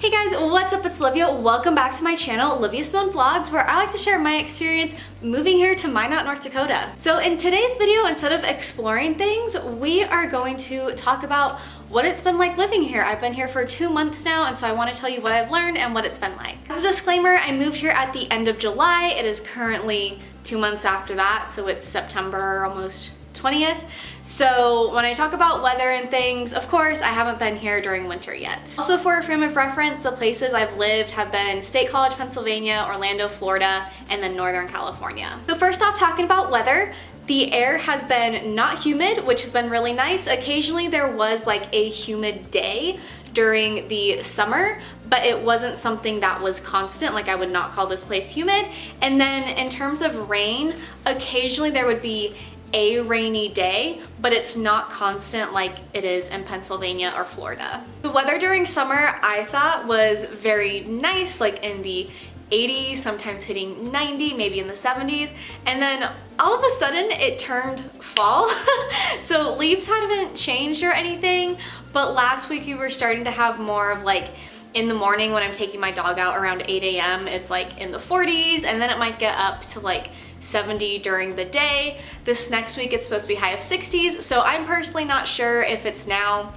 Hey guys, what's up? It's Olivia. Welcome back to my channel, Olivia Simone Vlogs, where I like to share my experience moving here to Minot, North Dakota. So in today's video, instead of exploring things, we are going to talk about what it's been like living here. I've been here for 2 months now, and so I want to tell you what I've learned and what it's been like. As a disclaimer, I moved here at the end of July. It is currently 2 months after that, so it's September almost 20th. So when I talk about weather and things, of course, I haven't been here during winter yet. Also, for a frame of reference, the places I've lived have been State College, Pennsylvania, Orlando, Florida, and then Northern California. So first off, talking about weather, the air has been not humid, which has been really nice. Occasionally there was like a humid day during the summer, but it wasn't something that was constant. Like, I would not call this place humid. And then in terms of rain, occasionally there would be a rainy day, but it's not constant like it is in Pennsylvania or Florida. The weather during summer I thought was very nice, like in the 80s, sometimes hitting 90, maybe in the 70s, and then all of a sudden it turned fall. So leaves hadn't changed or anything, but last week we were starting to have more of like, in the morning when I'm taking my dog out around 8 a.m. it's like in the 40s, and then it might get up to like 70 during the day. This next week it's supposed to be high of 60s, so I'm personally not sure if it's now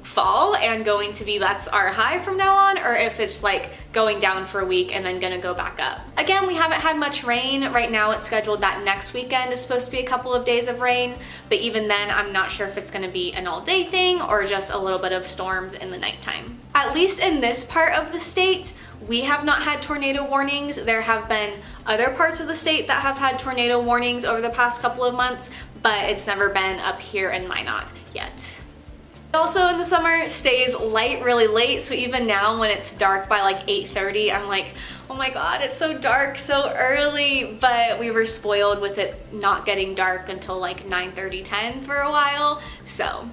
fall and going to be that's our high from now on, or if it's like going down for a week and then gonna go back up. Again, we haven't had much rain. Right now it's scheduled that next weekend is supposed to be a couple of days of rain, but even then I'm not sure if it's gonna be an all-day thing or just a little bit of storms in the nighttime. At least in this part of the state, we have not had tornado warnings. There have been other parts of the state that have had tornado warnings over the past couple of months, but it's never been up here in Minot yet. Also in the summer, it stays light really late, so even now when it's dark by like 8:30, I'm like, oh my god, it's so dark so early, but we were spoiled with it not getting dark until like 9:30, 10 for a while, so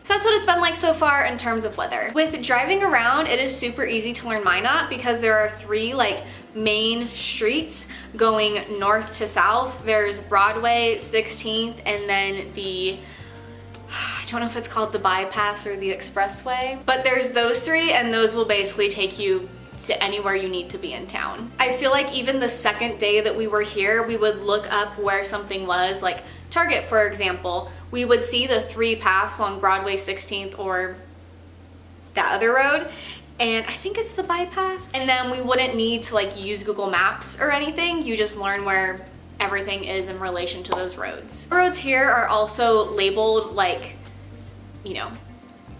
that's what it's been like so far in terms of weather. With driving around, it is super easy to learn Minot because there are 3 like main streets going north to south. There's Broadway, 16th, and then the, I don't know if it's called the bypass or the expressway, but there's those 3, and those will basically take you to anywhere you need to be in town. I feel like even the second day that we were here, we would look up where something was, like Target, for example. We would see the 3 paths on Broadway, 16th, or that other road, and I think it's the bypass. And then we wouldn't need to like use Google Maps or anything. You just learn where everything is in relation to those roads. The roads here are also labeled like, you know,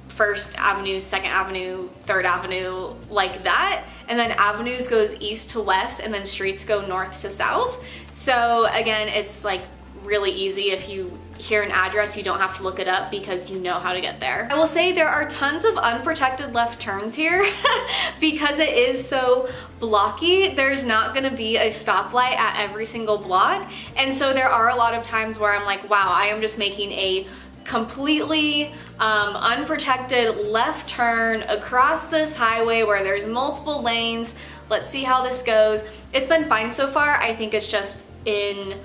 1st Avenue, 2nd Avenue, 3rd Avenue, like that. And then avenues goes east to west, and then streets go north to south. So again, it's like really easy. If you hear an address, you don't have to look it up because you know how to get there. I will say there are tons of unprotected left turns here because it is so blocky. There's not gonna be a stoplight at every single block, and so there are a lot of times where I'm like, wow, I am just making a completely unprotected left turn across this highway where there's multiple lanes. Let's see how this goes. It's been fine so far. I think it's just in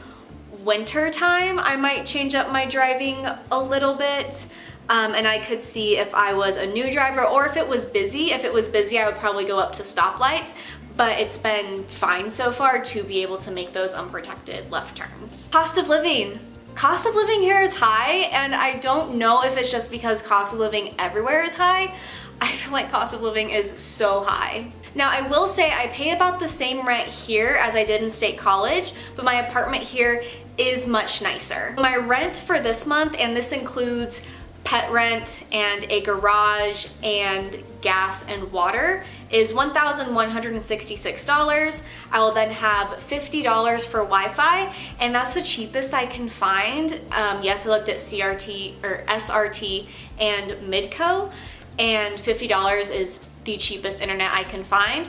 winter time I might change up my driving a little bit, and I could see if I was a new driver or if it was busy. If it was busy, I would probably go up to stoplights, but it's been fine so far to be able to make those unprotected left turns. Cost of living. Cost of living here is high, and I don't know if it's just because cost of living everywhere is high. I feel like cost of living is so high. Now, I will say I pay about the same rent here as I did in State College, but my apartment here is much nicer. My rent for this month, and this includes pet rent and a garage and gas and water, is $1,166. I will then have $50 for Wi-Fi, and that's the cheapest I can find. Yes, I looked at CRT or SRT and Midco, and $50 is the cheapest internet I can find.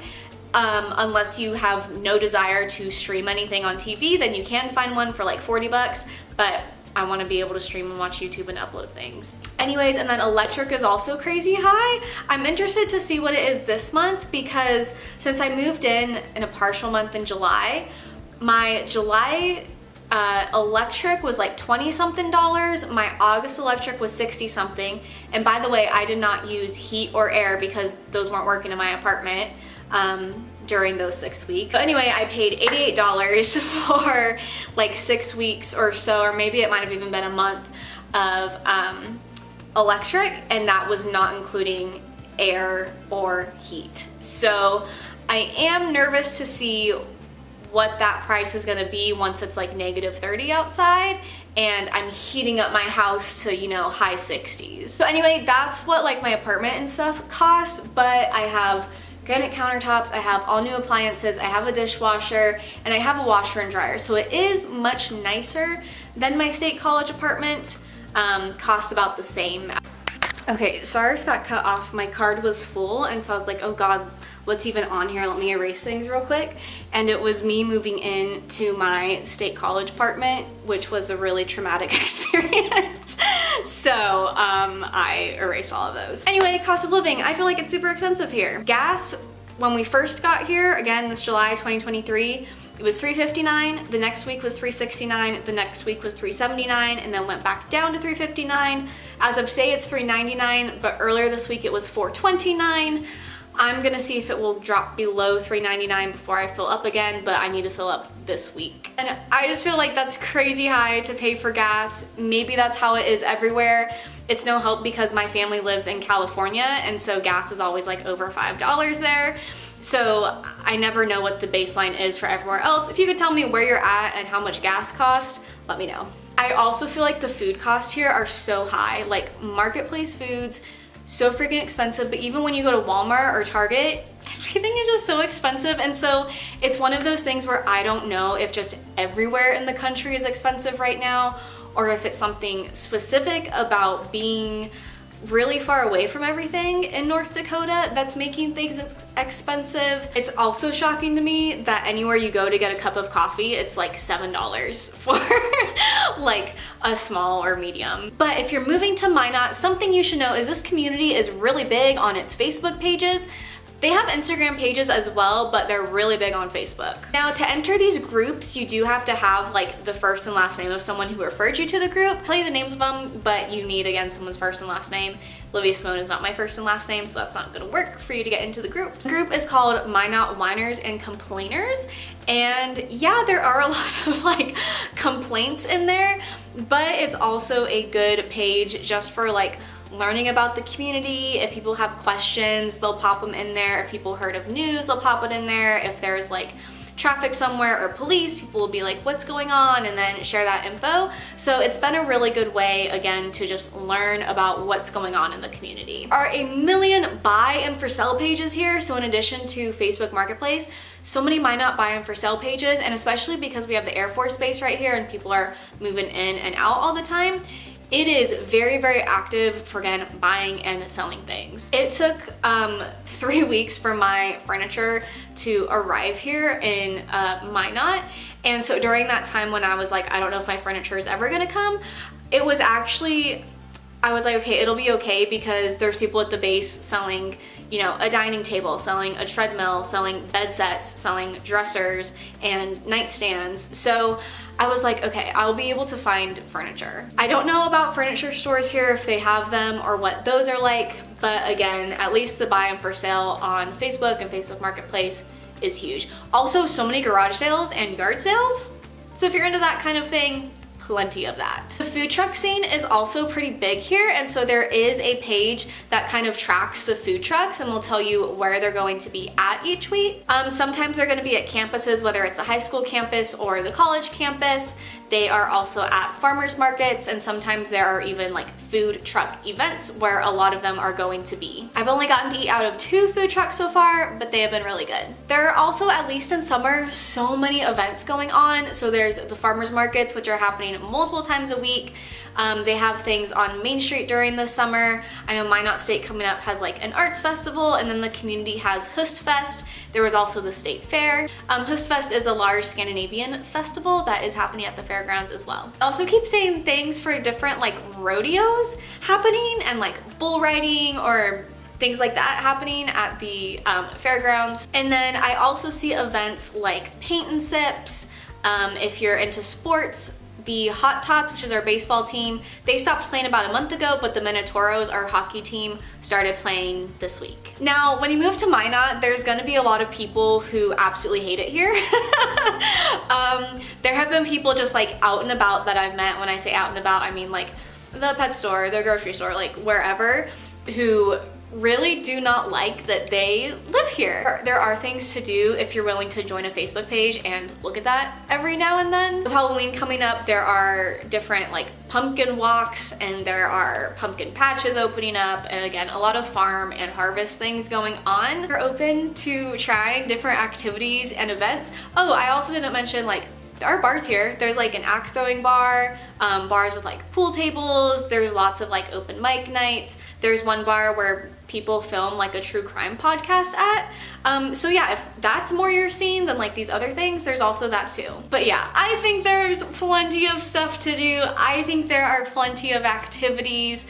Unless you have no desire to stream anything on TV, then you can find one for like 40 bucks, but I want to be able to stream and watch YouTube and upload things. Anyways, and then electric is also crazy high. I'm interested to see what it is this month because since I moved in a partial month in July, my July electric was like 20 something dollars. My August electric was 60 something. And by the way, I did not use heat or air because those weren't working in my apartment during those 6 weeks. So anyway, I paid $88 for like 6 weeks or so, or maybe it might have even been a month of electric, and that was not including air or heat. So I am nervous to see what that price is gonna be once it's like -30 outside and I'm heating up my house to, you know, high 60s. So anyway, that's what like my apartment and stuff cost, but I have granite countertops, I have all new appliances, I have a dishwasher, and I have a washer and dryer. So it is much nicer than my state college apartment. Cost about the same. Okay, sorry if that cut off. My card was full, and so I was like, oh God, what's even on here? Let me erase things real quick. And it was me moving into my state college apartment, which was a really traumatic experience. So I erased all of those. Anyway, cost of living. I feel like it's super expensive here. Gas, when we first got here, again, this July 2023, it was $3.59, the next week was $3.69, the next week was $3.79, and then went back down to $3.59. As of today, it's $3.99, but earlier this week it was $4.29. I'm gonna see if it will drop below $3.99 before I fill up again, but I need to fill up this week. And I just feel like that's crazy high to pay for gas. Maybe that's how it is everywhere. It's no help because my family lives in California, and so gas is always like over $5 there. So I never know what the baseline is for everywhere else. If you could tell me where you're at and how much gas costs, let me know. I also feel like the food costs here are so high. Like marketplace foods, so freaking expensive, but even when you go to Walmart or Target, everything is just so expensive. And so it's one of those things where I don't know if just everywhere in the country is expensive right now, or if it's something specific about being really far away from everything in North Dakota that's making things expensive. It's also shocking to me that anywhere you go to get a cup of coffee, it's like $7 for like a small or medium. But if you're moving to Minot, something you should know is this community is really big on its Facebook pages. They have Instagram pages as well, but they're really big on Facebook. Now, to enter these groups, you do have to have like the first and last name of someone who referred you to the group. I'll tell you the names of them, but you need, again, someone's first and last name. Olivia Simone is not my first and last name, so that's not gonna work for you to get into the group. The group is called Minot Whiners and Complainers, and yeah, there are a lot of like complaints in there, but it's also a good page just for like learning about the community. If people have questions, they'll pop them in there. If people heard of news, they'll pop it in there. If there's like traffic somewhere or police, people will be like, what's going on? And then share that info. So it's been a really good way, again, to just learn about what's going on in the community. There are a million buy and for sale pages here. So in addition to Facebook Marketplace, so many Minot buy and for sale pages, and especially because we have the Air Force Base right here and people are moving in and out all the time, it is very, very active for, again, buying and selling things. It took 3 weeks for my furniture to arrive here in Minot. And so during that time when I was like, I don't know if my furniture is ever gonna come, it was actually, I was like, okay, it'll be okay because there's people at the base selling, you know, a dining table, selling a treadmill, selling bed sets, selling dressers and nightstands. So I was like, okay, I'll be able to find furniture. I don't know about furniture stores here, if they have them or what those are like, but again, at least the buy and for sale on Facebook and Facebook Marketplace is huge. Also, so many garage sales and yard sales. So if you're into that kind of thing, plenty of that. The food truck scene is also pretty big here, and so there is a page that kind of tracks the food trucks and will tell you where they're going to be at each week. Sometimes they're going to be at campuses, whether it's a high school campus or the college campus. They are also at farmers markets, and sometimes there are even like food truck events where a lot of them are going to be. I've only gotten to eat out of 2 food trucks so far, but they have been really good. There are also, at least in summer, so many events going on. So there's the farmers markets, which are happening multiple times a week. They have things on Main Street during the summer. I know Minot State coming up has like an arts festival, and then the community has Hustfest. There was also the state fair. Hustfest is a large Scandinavian festival that is happening at the fairgrounds as well. I also keep saying things for different like rodeos happening and like bull riding or things like that happening at the fairgrounds. And then I also see events like paint and sips, If you're into sports, the Hot Tots, which is our baseball team, they stopped playing about a month ago, but the Minotaurs, our hockey team, started playing this week. Now, when you move to Minot, there's gonna be a lot of people who absolutely hate it here. There have been people just like out and about that I've met. When I say out and about, I mean like the pet store, the grocery store, like wherever, who really do not like that they live here. There are things to do if you're willing to join a Facebook page and look at that every now and then. With Halloween coming up, there are different like pumpkin walks and there are pumpkin patches opening up, and again, a lot of farm and harvest things going on. We're open to trying different activities and events. Oh, I also didn't mention, like, there are bars here. There's like an axe throwing bar, bars with like pool tables. There's lots of like open mic nights. There's one bar where people film like a true crime podcast at. So yeah, if that's more your scene than like these other things, there's also that too. But yeah, I think there's plenty of stuff to do. I think there are plenty of activities.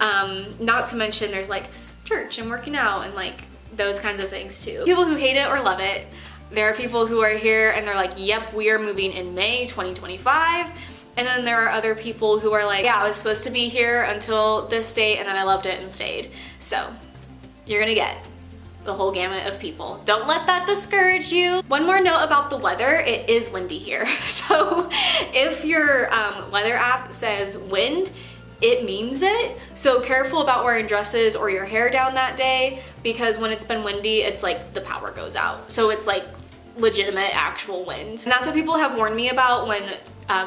Not to mention there's like church and working out and like those kinds of things too. People who hate it or love it. There are people who are here and they're like, yep, we are moving in May 2025. And then there are other people who are like, yeah, I was supposed to be here until this date and then I loved it and stayed. So you're gonna get the whole gamut of people. Don't let that discourage you. One more note about the weather, it is windy here. So if your weather app says wind, it means it. So careful about wearing dresses or your hair down that day, because when it's been windy, it's like the power goes out. So it's like legitimate actual wind. And that's what people have warned me about when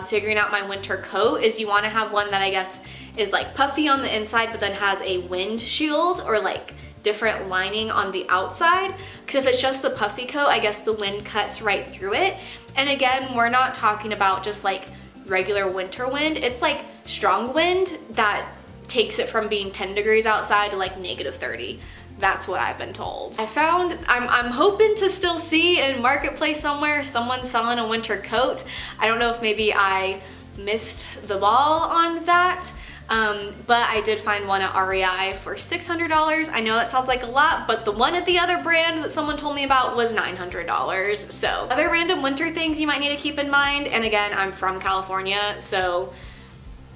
figuring out my winter coat, is you want to have one that I guess is like puffy on the inside but then has a wind shield or like different lining on the outside, because if it's just the puffy coat, I guess the wind cuts right through it. And again, we're not talking about just like regular winter wind. It's like strong wind that takes it from being 10 degrees outside to like -30. That's what I've been told. I'm hoping to still see in Marketplace somewhere someone selling a winter coat. I don't know if maybe I missed the ball on that, but I did find one at REI for $600. I know that sounds like a lot, but the one at the other brand that someone told me about was $900. So other random winter things you might need to keep in mind, and again, I'm from California, so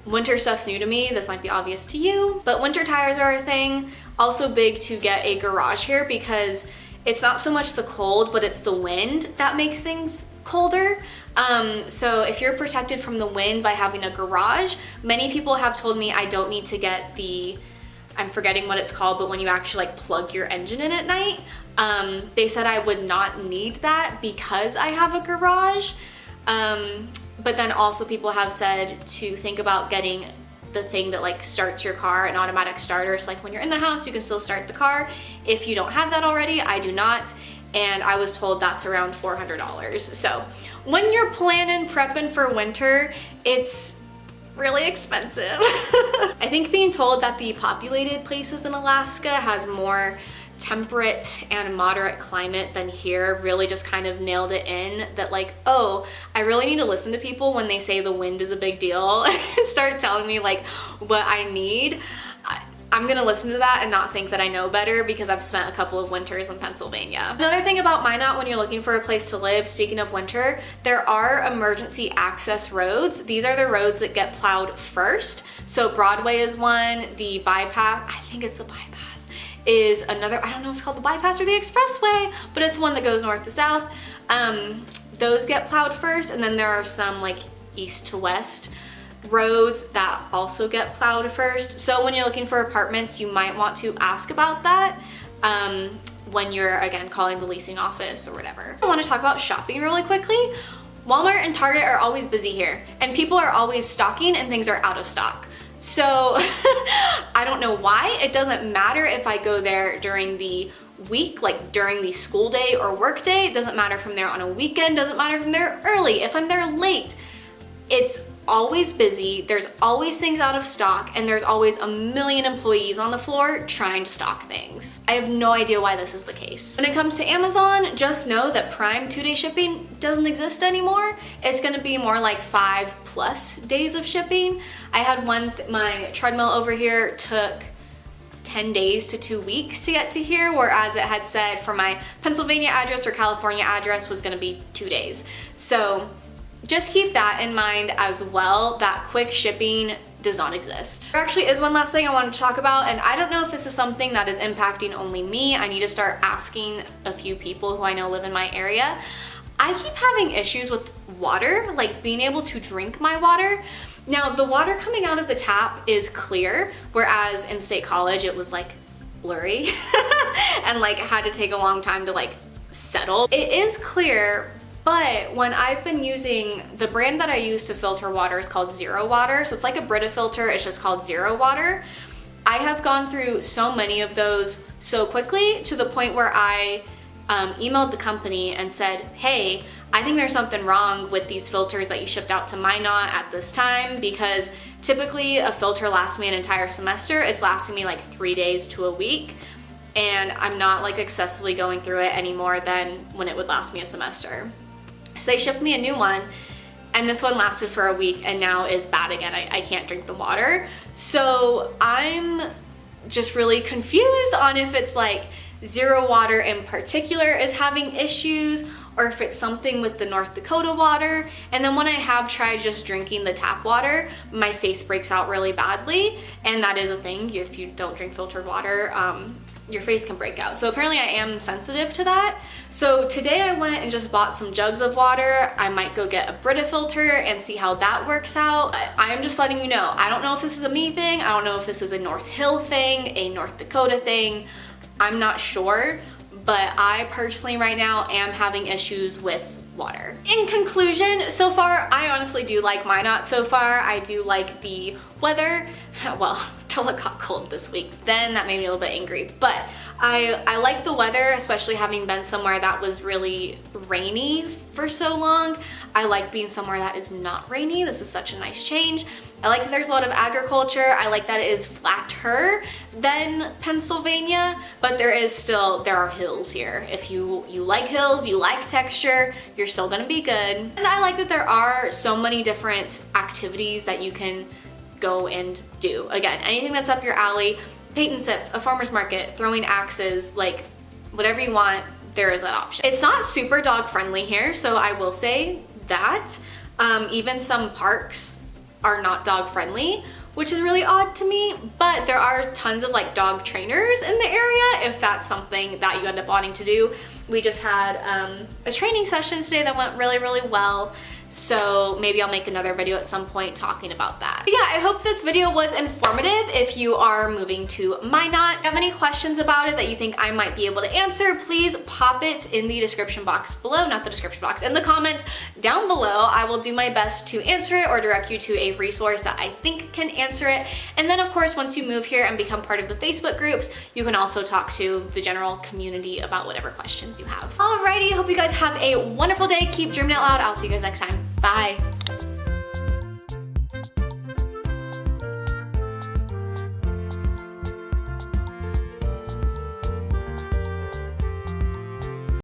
winter stuff's new to me. This might be obvious to you, but winter tires are a thing. Also big to get a garage here, because it's not so much the cold, but it's the wind that makes things colder. So if you're protected from the wind by having a garage, many people have told me I don't need to get the, I'm forgetting what it's called, but when you actually like plug your engine in at night, they said I would not need that because I have a garage. But then also people have said to think about getting the thing that like starts your car, an automatic starter. So like when you're in the house, you can still start the car. If you don't have that already, I do not. And I was told that's around $400. So when you're planning, prepping for winter, it's really expensive. I think being told that the populated places in Alaska has more temperate and moderate climate than here really just kind of nailed it in, that like, oh, I really need to listen to people when they say the wind is a big deal and start telling me like what I need. I'm gonna listen to that and not think that I know better, because I've spent a couple of winters in Pennsylvania. Another thing about Minot when you're looking for a place to live, speaking of winter, there are emergency access roads. These are the roads that get plowed first. So Broadway is one, the bypass, I think it's the bypass, is another, I don't know if it's called the bypass or the expressway, but it's one that goes north to south. Those get plowed first, and then there are some like east to west roads that also get plowed first. So when you're looking for apartments, you might want to ask about that when you're, again, calling the leasing office or whatever. I want to talk about shopping really quickly. Walmart and Target are always busy here, and people are always stocking and things are out of stock. So I don't know why. It doesn't matter if I go there during the week, like during the school day or work day. It doesn't matter if I'm there on a weekend. Doesn't matter if I'm there early, if I'm there late. It's always busy, there's always things out of stock, and there's always a million employees on the floor trying to stock things. I have no idea why this is the case. When it comes to Amazon, just know that Prime 2-day shipping doesn't exist anymore. It's gonna be more like 5+ days of shipping. I had one, my treadmill over here took 10 days to 2 weeks to get to here, whereas it had said for my Pennsylvania address or California address was gonna be 2 days. So just keep that in mind as well, that quick shipping does not exist. There actually is one last thing I wanted to talk about, and I don't know if this is something that is impacting only me. I need to start asking a few people who I know live in my area. I keep having issues with water, like being able to drink my water. Now, the water coming out of the tap is clear, whereas in State College it was like blurry and like had to take a long time to like settle. It is clear, but when I've been using, the brand that I use to filter water is called Zero Water. So it's like a Brita filter, it's just called Zero Water. I have gone through so many of those so quickly to the point where I emailed the company and said, hey, I think there's something wrong with these filters that you shipped out to Minot at this time, because typically a filter lasts me an entire semester. It's lasting me like 3 days to a week, and I'm not like excessively going through it any more than when it would last me a semester. So they shipped me a new one, and this one lasted for a week and now is bad again. I can't drink the water. So I'm just really confused on if it's like Zero Water in particular is having issues, or if it's something with the North Dakota water. And then when I have tried just drinking the tap water, my face breaks out really badly, and that is a thing. If you don't drink filtered water, your face can break out. So apparently I am sensitive to that. So today I went and just bought some jugs of water. I might go get a Brita filter and see how that works out. I am just letting you know, I don't know if this is a me thing. I don't know if this is a North Hill thing, a North Dakota thing. I'm not sure, but I personally right now am having issues with water. In conclusion, so far, I honestly do like Minot. So far, I do like the weather. Well, till it got cold this week, then that made me a little bit angry. But I like the weather, especially having been somewhere that was really rainy for so long. I like being somewhere that is not rainy. This is such a nice change. I like that there's a lot of agriculture. I like that it is flatter than Pennsylvania, but there are hills here. If you like hills, you like texture, you're still gonna be good. And I like that there are so many different activities that you can go and do. Again, anything that's up your alley, paint and sip, a farmer's market, throwing axes, like whatever you want, there is that option. It's not super dog friendly here, so I will say that. Even some parks are not dog friendly, which is really odd to me, but there are tons of like dog trainers in the area if that's something that you end up wanting to do. We just had a training session today that went really, really well. So maybe I'll make another video at some point talking about that. But yeah, I hope this video was informative if you are moving to Minot. If you have any questions about it that you think I might be able to answer, please pop it in the description box below, not the description box, in the comments down below. I will do my best to answer it or direct you to a resource that I think can answer it. And then of course, once you move here and become part of the Facebook groups, you can also talk to the general community about whatever questions you have. Alrighty, hope you guys have a wonderful day. Keep dreaming out loud. I'll see you guys next time. Bye.